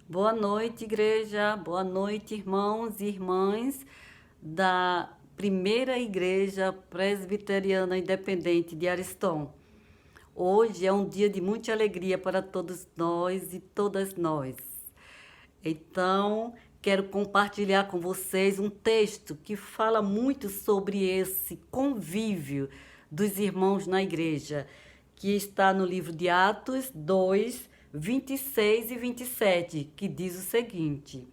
Boa noite, igreja. Boa noite, irmãos e irmãs da Primeira Igreja Presbiteriana Independente de Ariston. Hoje é um dia de muita alegria para todos nós e todas nós. Então, quero compartilhar com vocês um texto que fala muito sobre esse convívio dos irmãos na igreja, que está no livro de Atos 2, 26 e 27, que diz o seguinte: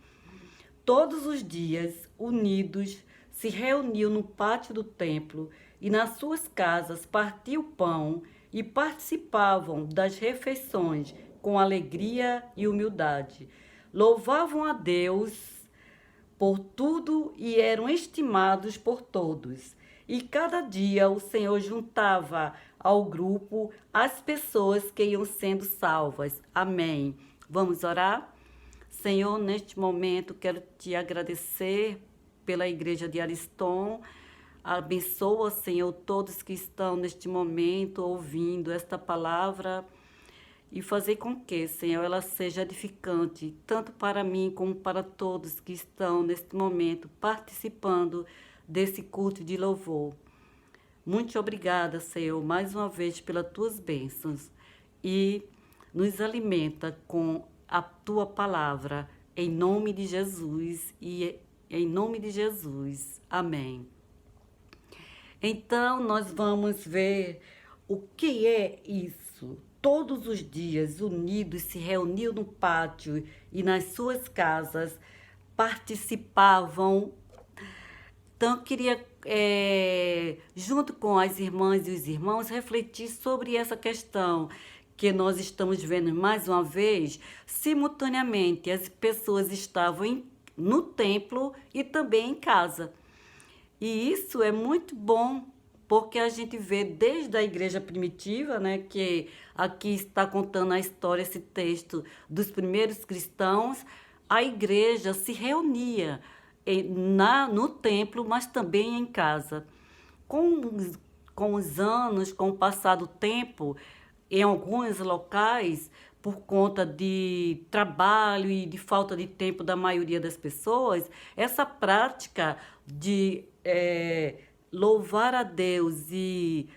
Todos os dias, unidos, se reuniam no pátio do templo e nas suas casas partiam pão e participavam das refeições com alegria e humildade. Louvavam a Deus por tudo e eram estimados por todos. E cada dia o Senhor juntava ao grupo as pessoas que iam sendo salvas. Amém. Vamos orar? Senhor, neste momento quero te agradecer pela igreja de Ariston. Abençoa, Senhor, todos que estão neste momento ouvindo esta palavra e fazer com que, Senhor, ela seja edificante, tanto para mim como para todos que estão neste momento participando desse culto de louvor. Muito obrigada, Senhor, mais uma vez pelas tuas bênçãos e nos alimenta com a tua palavra, em nome de Jesus e em nome de Jesus. Amém. Então, nós vamos ver o que é isso. Todos os dias, unidos, se reuniam no pátio e nas suas casas, participavam. Então, eu queria, junto com as irmãs e os irmãos, refletir sobre essa questão que nós estamos vendo mais uma vez. Simultaneamente, as pessoas estavam no templo e também em casa. E isso é muito bom, porque a gente vê desde a igreja primitiva, né, que aqui está contando a história, esse texto dos primeiros cristãos, a igreja se reunia no templo, mas também em casa. Com os anos, com o passar do tempo, em alguns locais, por conta de trabalho e de falta de tempo da maioria das pessoas, essa prática de louvar a Deus e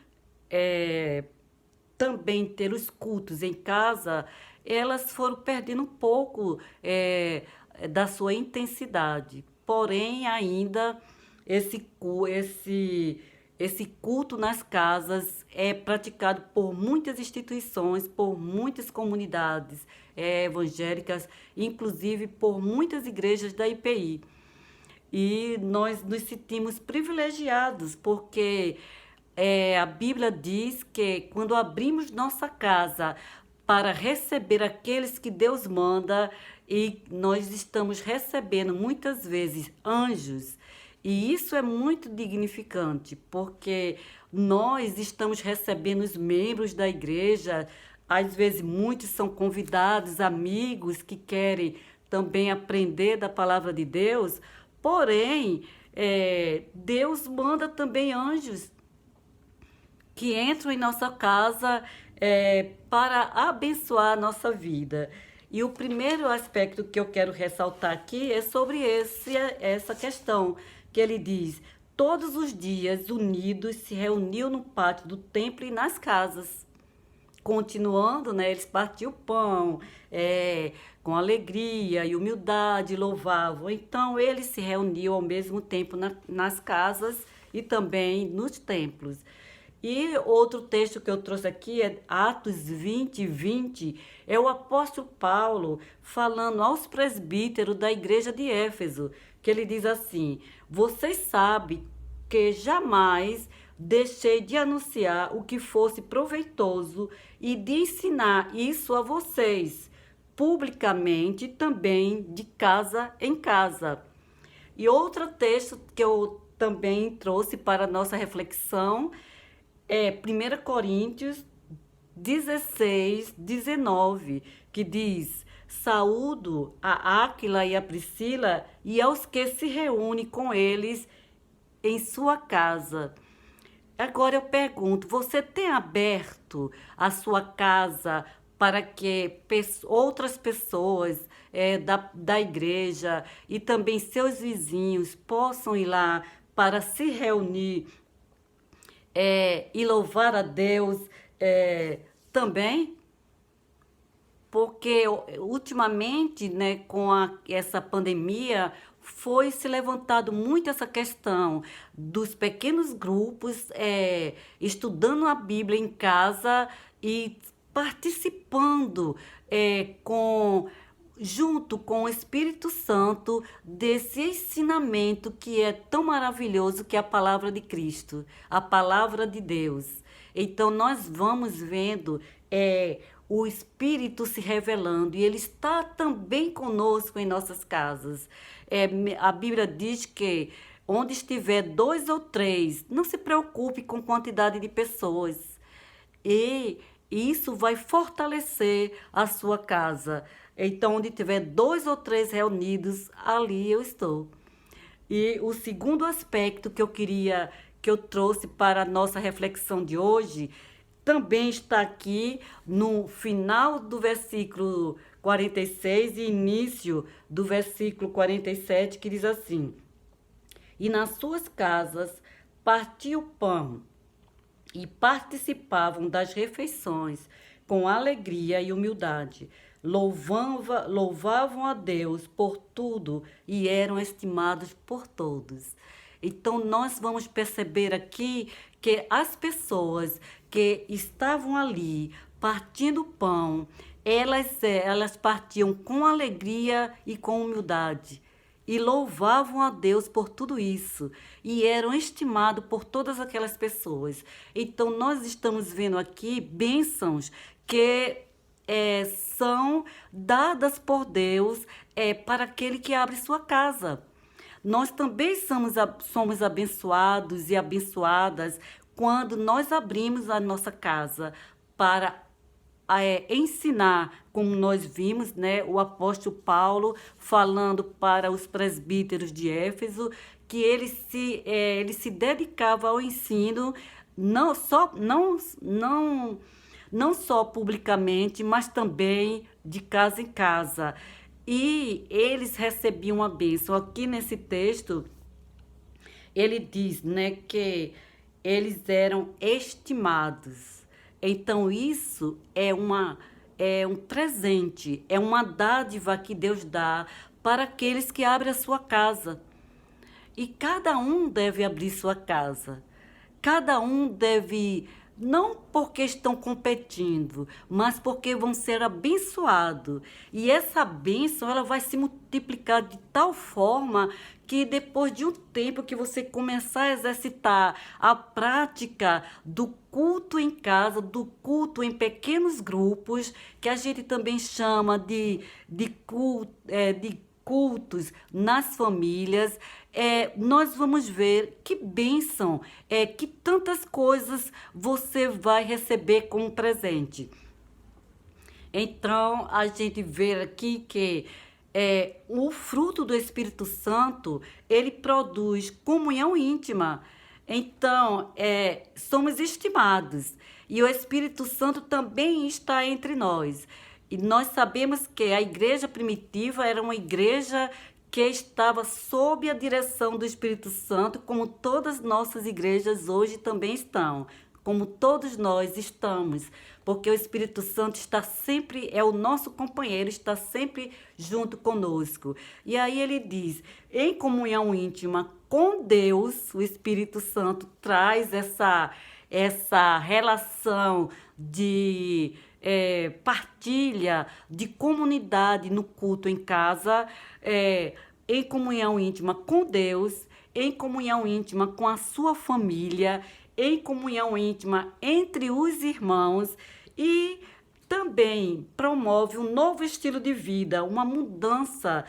eh, também ter os cultos em casa, elas foram perdendo um pouco da sua intensidade. Porém, ainda esse culto nas casas é praticado por muitas instituições, por muitas comunidades evangélicas, inclusive por muitas igrejas da IPI. E nós nos sentimos privilegiados, porque a Bíblia diz que quando abrimos nossa casa para receber aqueles que Deus manda, e nós estamos recebendo muitas vezes anjos, e isso é muito dignificante, porque nós estamos recebendo os membros da igreja, às vezes muitos são convidados, amigos que querem também aprender da palavra de Deus, porém, Deus manda também anjos que entram em nossa casa para abençoar a nossa vida. E o primeiro aspecto que eu quero ressaltar aqui é sobre essa questão, que ele diz: todos os dias unidos se reuniam no pátio do templo e nas casas. Continuando, né, eles partiam o pão, com alegria e humildade, louvavam. Então, eles se reuniam ao mesmo tempo nas casas e também nos templos. E outro texto que eu trouxe aqui é Atos 20, 20. É o apóstolo Paulo falando aos presbíteros da igreja de Éfeso, que ele diz assim: vocês sabem que jamais deixei de anunciar o que fosse proveitoso e de ensinar isso a vocês, publicamente também de casa em casa. E outro texto que eu também trouxe para a nossa reflexão é 1 Coríntios 16, 19, que diz: saúdo a Áquila e a Priscila e aos que se reúnem com eles em sua casa. Agora eu pergunto: você tem aberto a sua casa para que outras pessoas da igreja e também seus vizinhos possam ir lá para se reunir e louvar a Deus também, porque ultimamente, né, com essa pandemia, foi se levantado muito essa questão dos pequenos grupos estudando a Bíblia em casa e participando junto com o Espírito Santo desse ensinamento que é tão maravilhoso, que é a palavra de Cristo, a palavra de Deus. Então nós vamos vendo o Espírito se revelando e ele está também conosco em nossas casas. A Bíblia diz que onde estiver 2 ou 3, não se preocupe com quantidade de pessoas. E isso vai fortalecer a sua casa. Então, onde tiver 2 ou 3 reunidos, ali eu estou. E o segundo aspecto que eu trouxe para a nossa reflexão de hoje, também está aqui no final do versículo 46 e início do versículo 47, que diz assim: E nas suas casas partia o pão e participavam das refeições com alegria e humildade. Louvavam a Deus por tudo e eram estimados por todos. Então, nós vamos perceber aqui que as pessoas que estavam ali partindo o pão, elas partiam com alegria e com humildade. E louvavam a Deus por tudo isso. E eram estimados por todas aquelas pessoas. Então, nós estamos vendo aqui bênçãos que são dadas por Deus para aquele que abre sua casa. Nós também somos abençoados e abençoadas quando nós abrimos a nossa casa para ensinar, como nós vimos, né, o apóstolo Paulo falando para os presbíteros de Éfeso, que ele se dedicava ao ensino não só publicamente, mas também de casa em casa. E eles recebiam a bênção. Aqui nesse texto, ele diz, né, que eles eram estimados. Então, isso é um presente, é uma dádiva que Deus dá para aqueles que abrem a sua casa. E cada um deve abrir sua casa. Cada um deve, não porque estão competindo, mas porque vão ser abençoados. E essa bênção, ela vai se multiplicar de tal forma que depois de um tempo que você começar a exercitar a prática do culto em casa, do culto em pequenos grupos, que a gente também chama de cultos nas famílias, nós vamos ver que bênção, que tantas coisas você vai receber como presente. Então, a gente vê aqui que o fruto do Espírito Santo, ele produz comunhão íntima. Então, somos estimados. E o Espírito Santo também está entre nós. E nós sabemos que a igreja primitiva era uma igreja que estava sob a direção do Espírito Santo, como todas as nossas igrejas hoje também estão, como todos nós estamos, porque o Espírito Santo está sempre, é o nosso companheiro, está sempre junto conosco. E aí ele diz, em comunhão íntima com Deus, o Espírito Santo traz essa relação de partilha, de comunidade no culto em casa, em comunhão íntima com Deus, em comunhão íntima com a sua família, em comunhão íntima entre os irmãos, e também promove um novo estilo de vida, uma mudança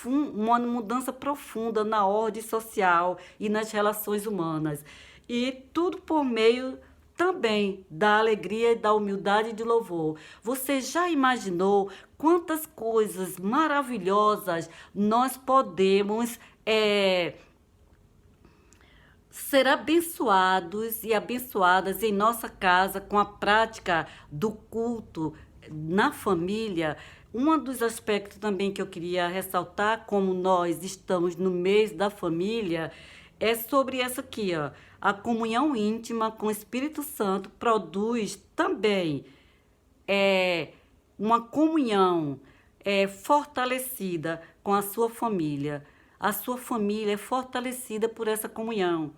uma mudança profunda na ordem social e nas relações humanas. E tudo por meio também da alegria e da humildade e de louvor. Você já imaginou quantas coisas maravilhosas nós podemos ser abençoados e abençoadas em nossa casa com a prática do culto na família. Um dos aspectos também que eu queria ressaltar, como nós estamos no mês da família, é sobre essa aqui, ó. A comunhão íntima com o Espírito Santo produz também uma comunhão fortalecida com a sua família. A sua família é fortalecida por essa comunhão.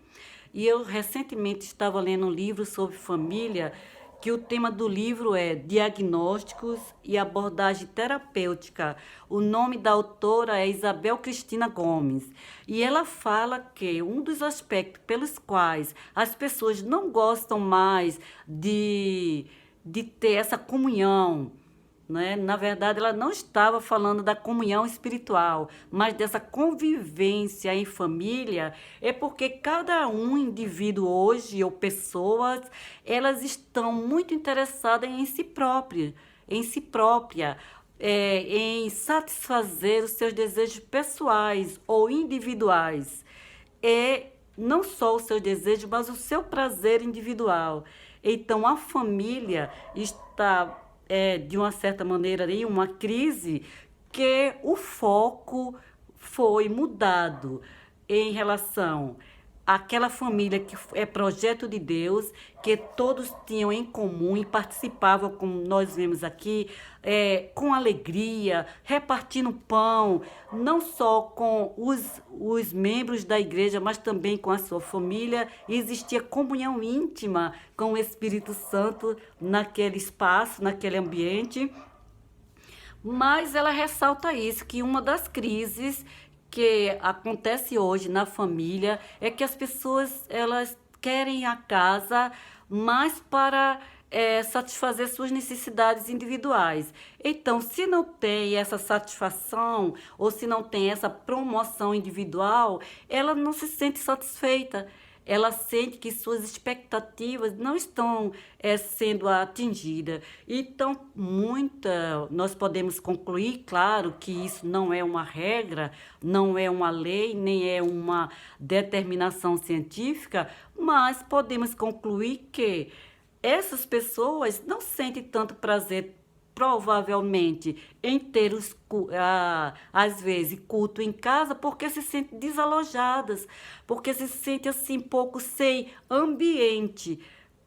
E eu recentemente estava lendo um livro sobre família, que o tema do livro é Diagnósticos e Abordagem Terapêutica. O nome da autora é Isabel Cristina Gomes. E ela fala que um dos aspectos pelos quais as pessoas não gostam mais de ter essa comunhão, né? Na verdade, ela não estava falando da comunhão espiritual, mas dessa convivência em família, é porque cada um indivíduo hoje, ou pessoas, elas estão muito interessadas em si própria, em satisfazer os seus desejos pessoais ou individuais. É não só o seu desejo, mas o seu prazer individual. Então, a família está, de uma certa maneira, em uma crise que o foco foi mudado em relação àquela família que é projeto de Deus, que todos tinham em comum e participavam, como nós vemos aqui, com alegria, repartindo pão, não só com os membros da igreja, mas também com a sua família. E existia comunhão íntima com o Espírito Santo naquele espaço, naquele ambiente. Mas ela ressalta isso, que uma das crises que acontece hoje na família é que as pessoas elas querem a casa mais para satisfazer suas necessidades individuais. Então, se não tem essa satisfação ou se não tem essa promoção individual, ela não se sente satisfeita. Ela sente que suas expectativas não estão sendo atingidas. Então, nós podemos concluir, claro, que isso não é uma regra, não é uma lei, nem é uma determinação científica, mas podemos concluir que essas pessoas não sentem tanto prazer, provavelmente, em ter às vezes, culto em casa, porque se sentem desalojadas, porque se sentem assim, pouco sem ambiente,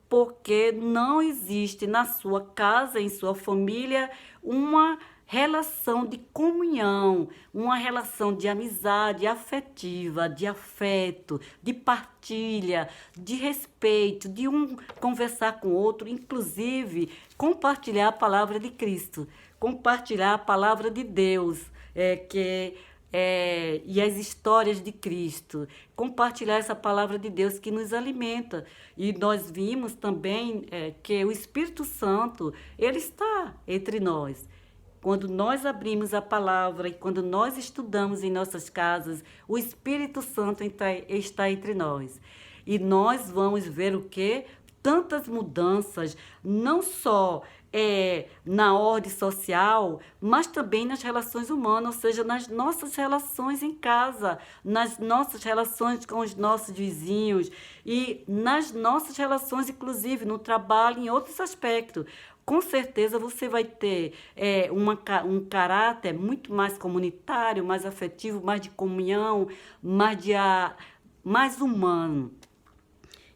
porque não existe na sua casa, em sua família, uma relação de comunhão, uma relação de amizade afetiva, de afeto, de partilha, de respeito, de um conversar com o outro, inclusive compartilhar a palavra de Cristo, compartilhar a palavra de Deus, e as histórias de Cristo, compartilhar essa palavra de Deus que nos alimenta. E nós vimos também que o Espírito Santo, ele está entre nós. Quando nós abrimos a palavra e quando nós estudamos em nossas casas, o Espírito Santo está entre nós. E nós vamos ver o quê? Tantas mudanças, não só na ordem social, mas também nas relações humanas, ou seja, nas nossas relações em casa, nas nossas relações com os nossos vizinhos e nas nossas relações, inclusive, no trabalho, em outros aspectos. Com certeza você vai ter um caráter muito mais comunitário, mais afetivo, mais de comunhão, mais humano.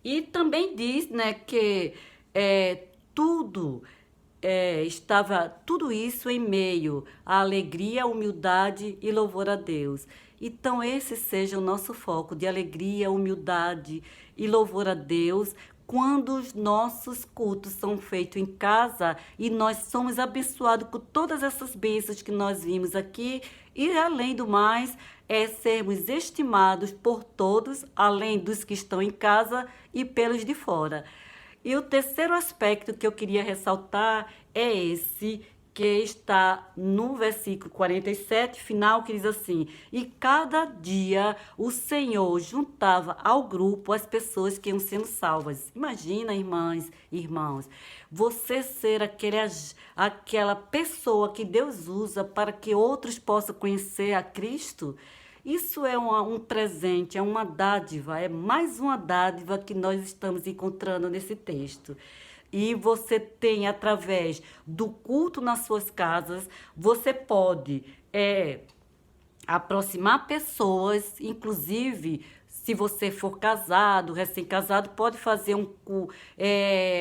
E também diz, né, que tudo estava tudo isso em meio à alegria, humildade e louvor a Deus. Então esse seja o nosso foco de alegria, humildade e louvor a Deus, quando os nossos cultos são feitos em casa e nós somos abençoados com todas essas bênçãos que nós vimos aqui, e além do mais, sermos estimados por todos, além dos que estão em casa e pelos de fora. E o terceiro aspecto que eu queria ressaltar é esse que está no versículo 47, final, que diz assim: e cada dia o Senhor juntava ao grupo as pessoas que iam sendo salvas. Imagina, irmãs e irmãos, você ser aquela pessoa que Deus usa para que outros possam conhecer a Cristo. Isso é um presente, é uma dádiva, é mais uma dádiva que nós estamos encontrando nesse texto. E você tem, através do culto nas suas casas, você pode aproximar pessoas, inclusive se você for casado, recém-casado, pode fazer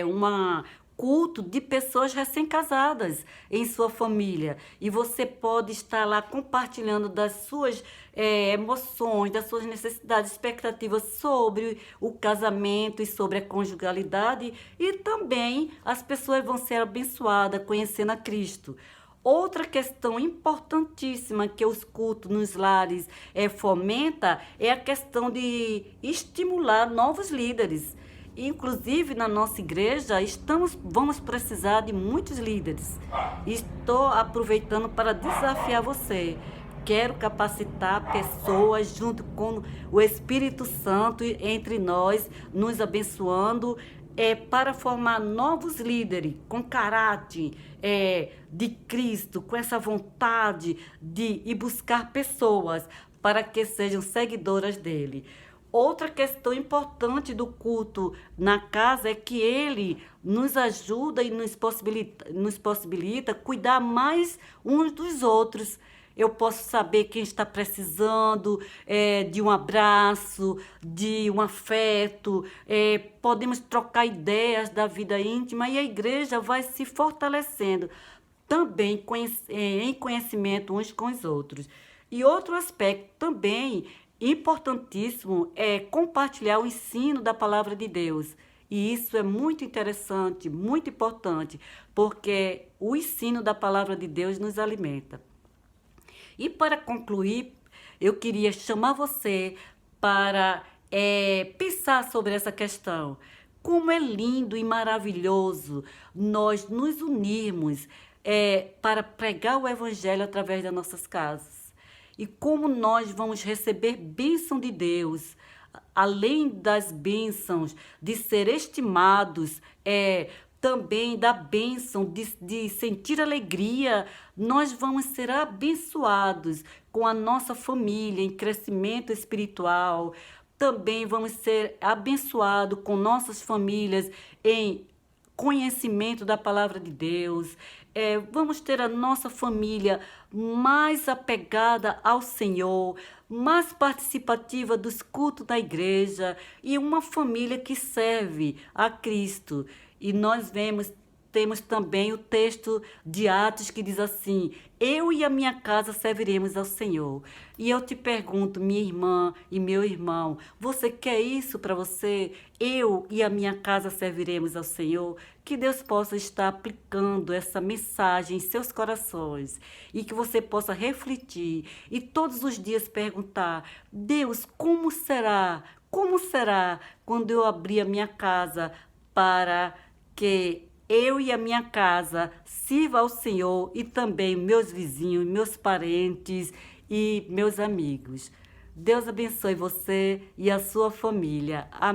uma culto de pessoas recém-casadas em sua família. E você pode estar lá compartilhando das suas emoções, das suas necessidades, expectativas sobre o casamento e sobre a conjugalidade. E também as pessoas vão ser abençoadas conhecendo a Cristo. Outra questão importantíssima que os cultos nos lares fomenta é a questão de estimular novos líderes. Inclusive, na nossa igreja, vamos precisar de muitos líderes. Estou aproveitando para desafiar você. Quero capacitar pessoas junto com o Espírito Santo entre nós, nos abençoando, para formar novos líderes com caráter de Cristo, com essa vontade de ir buscar pessoas para que sejam seguidoras dele. Outra questão importante do culto na casa é que ele nos ajuda e nos possibilita cuidar mais uns dos outros. Eu posso saber quem está precisando de um abraço, de um afeto. Podemos trocar ideias da vida íntima e a igreja vai se fortalecendo também em conhecimento uns com os outros. E outro aspecto também importantíssimo é compartilhar o ensino da palavra de Deus. E isso é muito interessante, muito importante, porque o ensino da palavra de Deus nos alimenta. E para concluir, eu queria chamar você para pensar sobre essa questão. Como é lindo e maravilhoso nós nos unirmos para pregar o Evangelho através das nossas casas. E como nós vamos receber bênção de Deus, além das bênçãos de ser estimados, também da bênção de sentir alegria, nós vamos ser abençoados com a nossa família em crescimento espiritual. Também vamos ser abençoados com nossas famílias em conhecimento da palavra de Deus. Vamos ter a nossa família mais apegada ao Senhor, mais participativa dos cultos da igreja e uma família que serve a Cristo. E temos também o texto de Atos que diz assim: eu e a minha casa serviremos ao Senhor. E eu te pergunto, minha irmã e meu irmão, você quer isso para você? Eu e a minha casa serviremos ao Senhor? Que Deus possa estar aplicando essa mensagem em seus corações e que você possa refletir e todos os dias perguntar: Deus, como será? Como será quando eu abrir a minha casa para que eu e a minha casa sirva ao Senhor e também meus vizinhos, meus parentes e meus amigos. Deus abençoe você e a sua família. Amém.